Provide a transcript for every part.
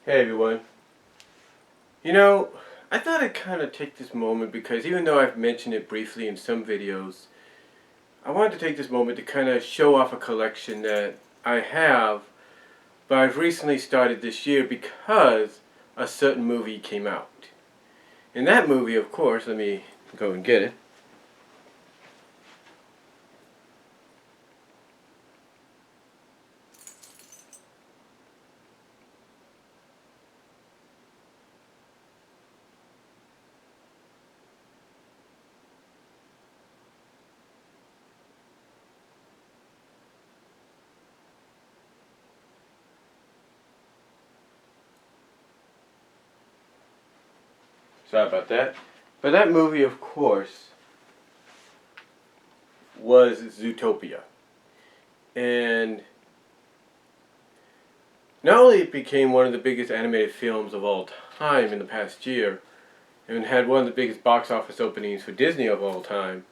Hey everyone. You know, I thought I'd kind of take this moment because even though I've mentioned it briefly in some videos, I wanted to take this moment to kind of show off a collection that I have, but I've recently started this year because a certain movie came out. And that movie, of course, let me go and get it. Sorry about that. But that movie, of course, was Zootopia. And not only it became one of the biggest animated films of all time in the past year, and had one of the biggest box office openings for Disney of all time,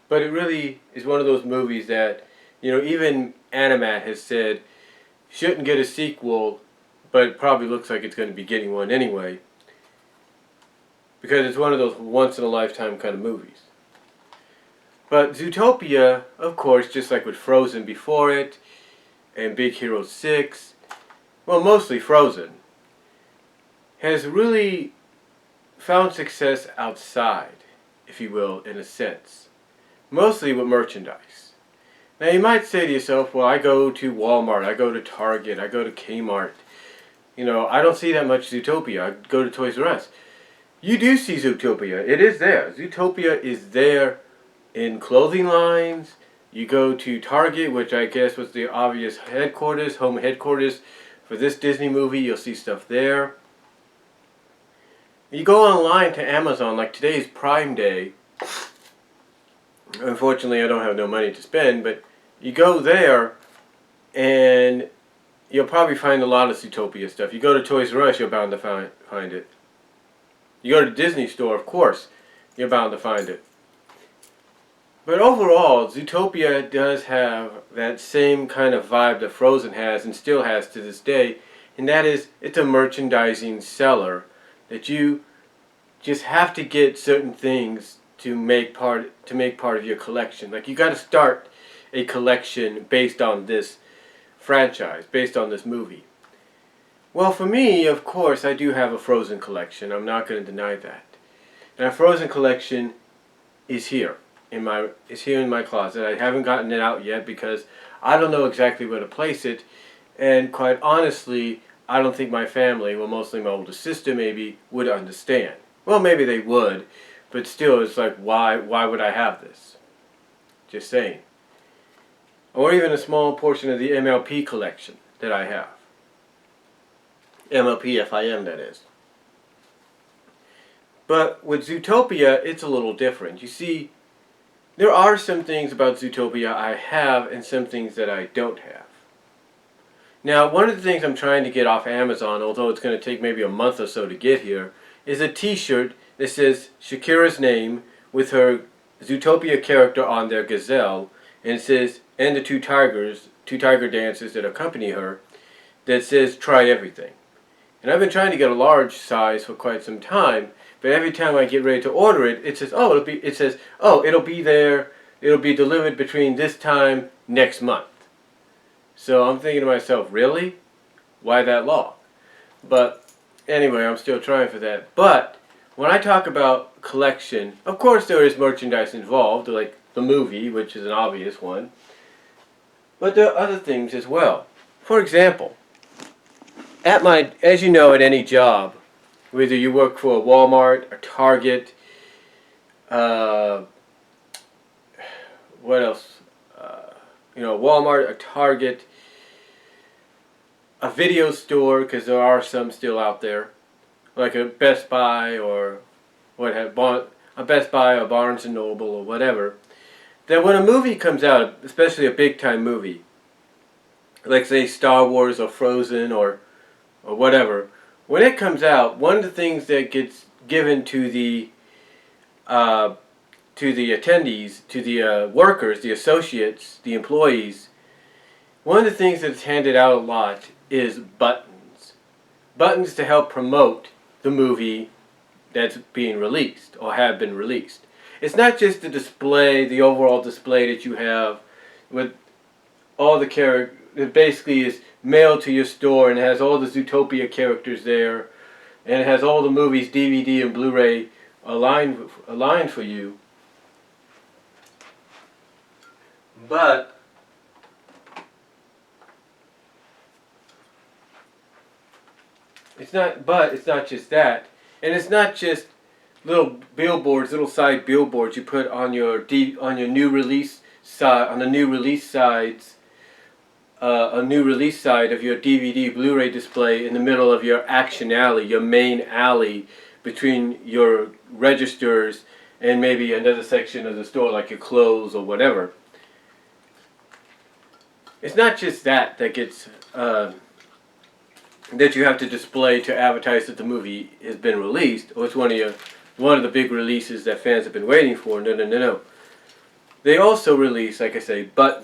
but it really is one of those movies that, even Animat has said shouldn't get a sequel, but it probably looks like it's going to be getting one anyway, because it's one of those once-in-a-lifetime kind of movies. But Zootopia, of course, just like with Frozen before it, and Big Hero 6, well, mostly Frozen, has really found success outside, if you will, in a sense. Mostly with merchandise. Now you might say to yourself, well, I go to Walmart, I go to Target, I go to Kmart. I don't see that much Zootopia. I go to Toys R Us. You do see Zootopia. It is there. Zootopia is there in clothing lines. You go to Target, which I guess was the obvious headquarters, home headquarters for this Disney movie. You'll see stuff there. You go online to Amazon, like today's Prime Day. Unfortunately, I don't have no money to spend, but you go there and you'll probably find a lot of Zootopia stuff. You go to Toys R Us, you're bound to find it. You go to Disney Store, of course, you're bound to find it. But overall, Zootopia does have that same kind of vibe that Frozen has and still has to this day, and that is it's a merchandising seller that you just have to get certain things to make part of your collection. Like you got to start a collection based on this franchise, based on this movie. Well, for me, of course, I do have a Frozen collection. I'm not going to deny that. And a Frozen collection is here in my closet. I haven't gotten it out yet because I don't know exactly where to place it, and quite honestly, I don't think my family, well, mostly my older sister maybe, would understand. Well, maybe they would, but still, it's like, why would I have this? Just saying. Or even a small portion of the MLP collection that I have. MLP FIM, that is. But with Zootopia, it's a little different. You see, there are some things about Zootopia I have and some things that I don't have. Now, one of the things I'm trying to get off Amazon, although it's going to take maybe a month or so to get here, is a t-shirt that says Shakira's name with her Zootopia character on their gazelle, and it says, and the two tiger dancers that accompany her, that says try everything. And I've been trying to get a large size for quite some time, but every time I get ready to order it, it says, it'll be there, it'll be delivered between this time next month. So I'm thinking to myself, really? Why that long? But anyway, I'm still trying for that. But when I talk about collection, of course there is merchandise involved, like the movie, which is an obvious one. But there are other things as well. For example, as you know, at any job, whether you work for a Walmart, a Target, what else? Walmart, a Target, a video store, because there are some still out there, like a Best Buy or a Best Buy or Barnes and Noble or whatever. That when a movie comes out, especially a big time movie, like say Star Wars or Frozen or whatever, when it comes out, one of the things that gets given to the attendees, to the workers, the associates, the employees, one of the things that's handed out a lot is buttons. buttons to help promote the movie that's being released or have been released. It's not just the display, the overall display that you have with all the characters. It basically is mailed to your store and it has all the Zootopia characters there, and it has all the movies, DVD and Blu-ray aligned for you. But it's not just that, and it's not just little billboards, little side billboards you put on your new release side, on the new release sides, a new release side of your DVD Blu-ray display in the middle of your action alley, your main alley between your registers and maybe another section of the store like your clothes or whatever. It's not just that gets that you have to display to advertise that the movie has been released, or it's one of the big releases that fans have been waiting for. No. They also release, like I say, buttons.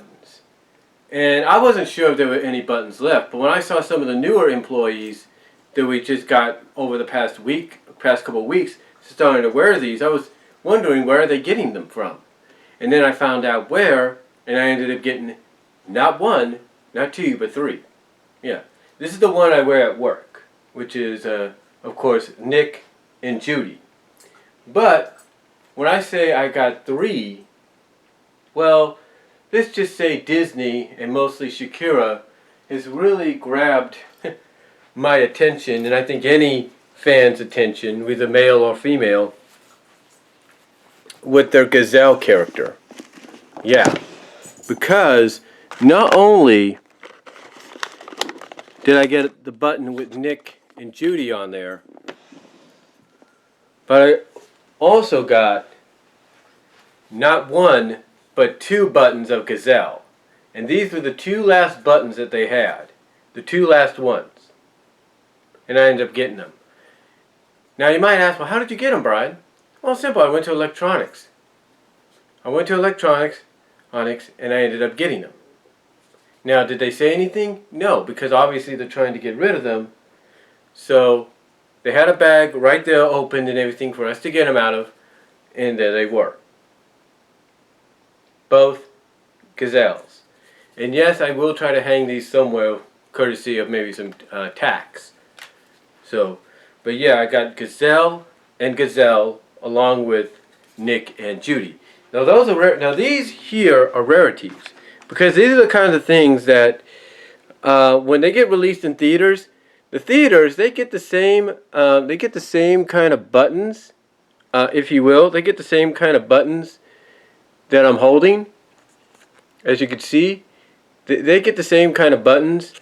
And I wasn't sure if there were any buttons left, but when I saw some of the newer employees that we just got over the past couple of weeks starting to wear these, I was wondering where are they getting them from. And then I found out where, and I ended up getting not one, not two, but three. Yeah. This is the one I wear at work, which is, of course, Nick and Judy. But when I say I got three, well, let's just say Disney, and mostly Shakira, has really grabbed my attention, and I think any fan's attention, whether male or female, with their Gazelle character. Yeah. Because not only did I get the button with Nick and Judy on there, but I also got not one, but two buttons of Gazelle. And these were the two last buttons that they had. The two last ones. And I ended up getting them. Now you might ask, well, how did you get them, Brian? Well, simple. I went to electronics. And I ended up getting them. Now, did they say anything? No, because obviously they're trying to get rid of them. So they had a bag right there opened and everything for us to get them out of, and there they were. Both Gazelles. And yes, I will try to hang these somewhere, courtesy of maybe some tax. So, but yeah, I got Gazelle and Gazelle along with Nick and Judy. Now those are rare. Now these here are rarities. Because these are the kinds of things that, when they get released in theaters, the theaters, they get the same kind of buttons, if you will. They get the same kind of buttons that I'm holding, as you can see. They get the same kind of buttons,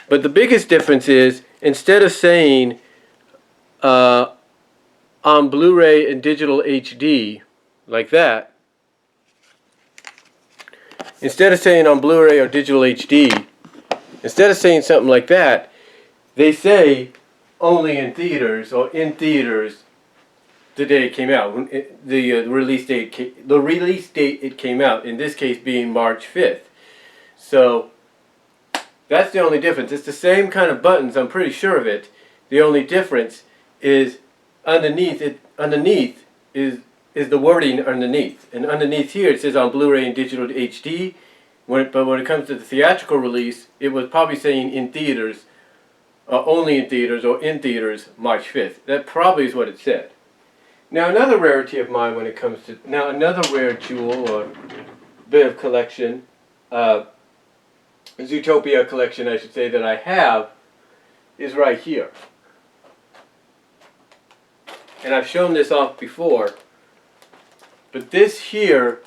but the biggest difference is, instead of saying on Blu-ray and digital HD, like that, instead of saying on Blu-ray or digital HD, instead of saying something like that, they say only in theaters, or in theaters the day it came out, the release date it came out, in this case being March 5th. So that's the only difference. It's the same kind of buttons, I'm pretty sure of it. The only difference is underneath is the wording underneath. And underneath here it says on Blu-ray and digital HD. But when it comes to the theatrical release, it was probably saying in theaters, only in theaters, or in theaters March 5th. That probably is what it said. Now another rarity of mine when it comes to, another rare jewel or bit of collection, Zootopia collection I should say, that I have, is right here. And I've shown this off before. But this here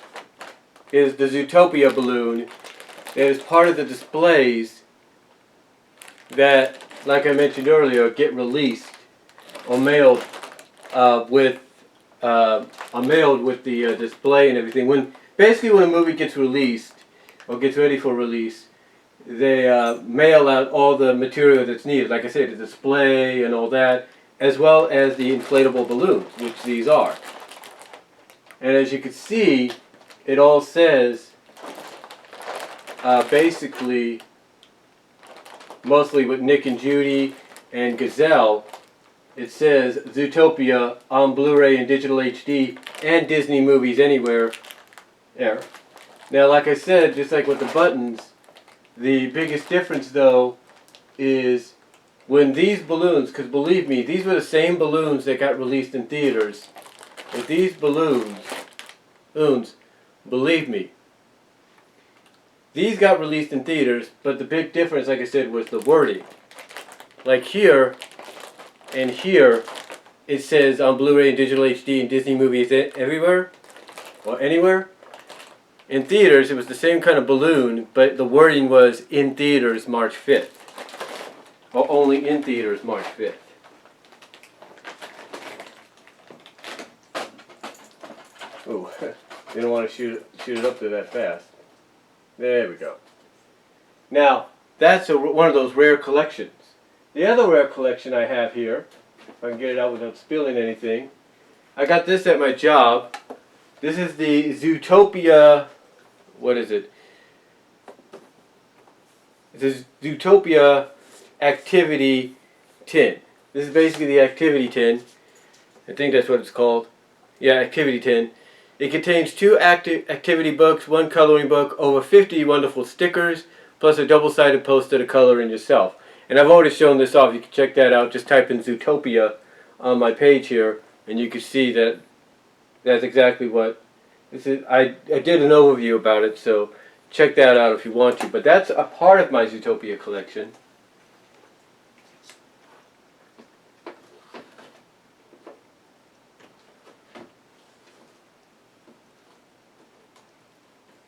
is the Zootopia balloon that is part of the displays that, like I mentioned earlier, get released or mailed with the display and everything. Basically when a movie gets released or gets ready for release, they mail out all the material that's needed. Like I said, the display and all that, as well as the inflatable balloons, which these are. And as you can see, it all says, basically, mostly with Nick and Judy, and Gazelle, it says Zootopia on Blu-ray and digital HD and Disney Movies Anywhere. There. Now, like I said, just like with the buttons, the biggest difference though is when these balloons, because believe me, these were the same balloons that got released in theaters. With these balloons, believe me, these got released in theaters, but the big difference, like I said, was the wording. Like here and here, it says on Blu-ray and digital HD and Disney Movies Everywhere, or Anywhere. In theaters, it was the same kind of balloon, but the wording was in theaters March 5th. Or only in theaters March 5th. Ooh, you don't want to shoot it up there that fast. There we go. Now, that's one of those rare collections. The other rare collection I have here, if I can get it out without spilling anything, I got this at my job. This is the Zootopia, what is it? This is Zootopia Activity Tin. This is basically the Activity Tin. I think that's what it's called. Yeah, Activity Tin. It contains 2 activity books, 1 coloring book, over 50 wonderful stickers, plus a double-sided poster to color in yourself. And I've already shown this off. You can check that out. Just type in Zootopia on my page here, and you can see that that's exactly what this is. I did an overview about it, so check that out if you want to. But that's a part of my Zootopia collection.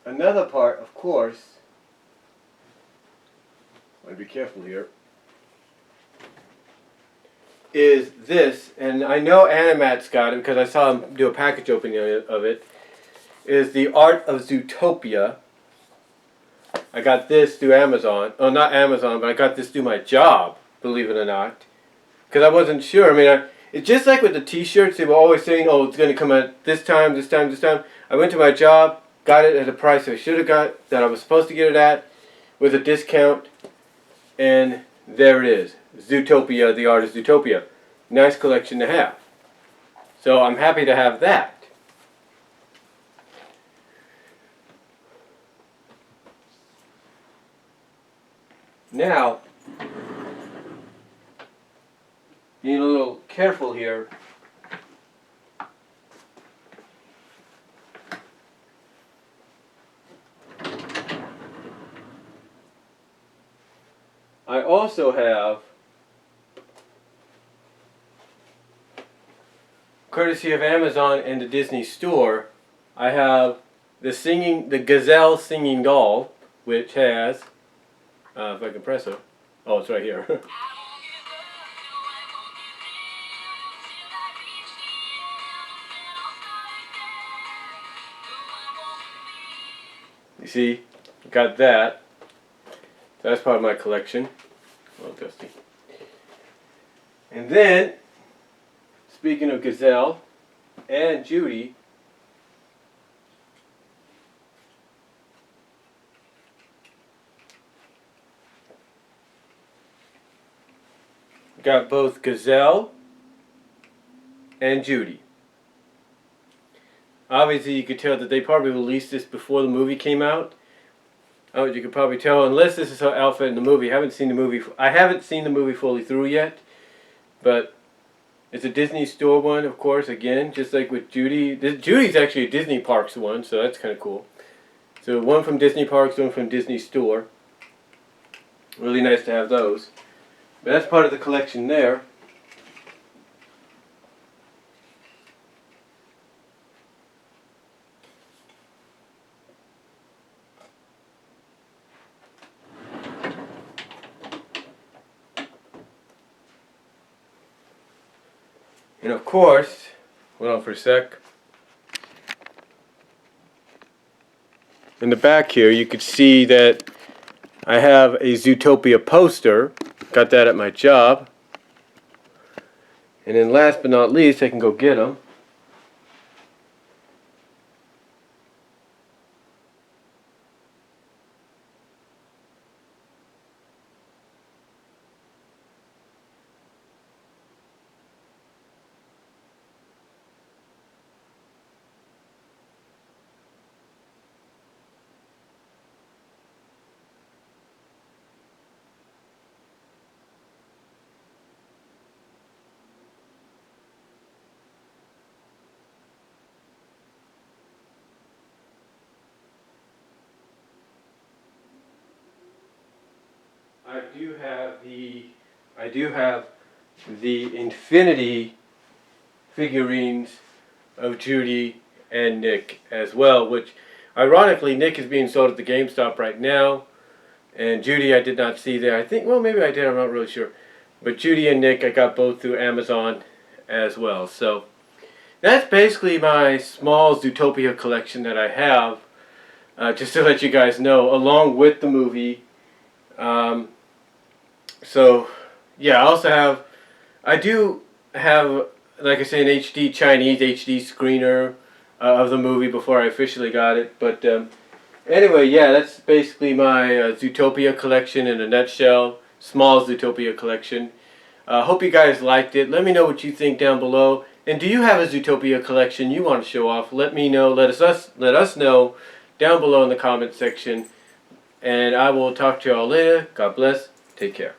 Another part, of course, I want to be careful here, is this, and I know Animat's got it because I saw him do a package opening of it, is The Art of Zootopia. I got this through Amazon. Oh, not Amazon, but I got this through my job, believe it or not. Because I wasn't sure. I mean, it's just like with the t-shirts, they were always saying, oh, it's going to come out this time, this time, this time. I went to my job, got it at a price I should have got, that I was supposed to get it at, with a discount, and there it is. Zootopia, The Art of Zootopia. Nice collection to have. So I'm happy to have that. Now, being a little careful here, I also have, courtesy of Amazon and the Disney Store, I have the Gazelle singing doll, which has, if I can press it, oh, it's right here. You see, got that. That's part of my collection. A little dusty. And then, speaking of Gazelle and Judy, got both Gazelle and Judy. Obviously, you could tell that they probably released this before the movie came out. Oh, you could probably tell, unless this is her outfit in the movie. I haven't seen the movie fully through yet, but it's a Disney Store one, of course. Again, just like with Judy. Judy's actually a Disney Parks one, so that's kind of cool. So one from Disney Parks, one from Disney Store. Really nice to have those. But that's part of the collection there. And of course, hold on for a sec. In the back here, you could see that I have a Zootopia poster. Got that at my job. And then last but not least, I can go get them. I do have the Infinity figurines of Judy and Nick as well, which ironically Nick is being sold at the GameStop right now, and Judy I did not see there. I think, well, maybe I did, I'm not really sure. But Judy and Nick I got both through Amazon as well. So that's basically my small Zootopia collection that I have, just to let you guys know, along with the movie. So yeah, I do have, like I say, an HD Chinese HD screener of the movie before I officially got it. But anyway, yeah, that's basically my Zootopia collection in a nutshell. Small Zootopia collection. Hope you guys liked it. Let me know what you think down below. And do you have a Zootopia collection you want to show off? Let me know. Let us know down below in the comment section. And I will talk to you all later. God bless. Take care.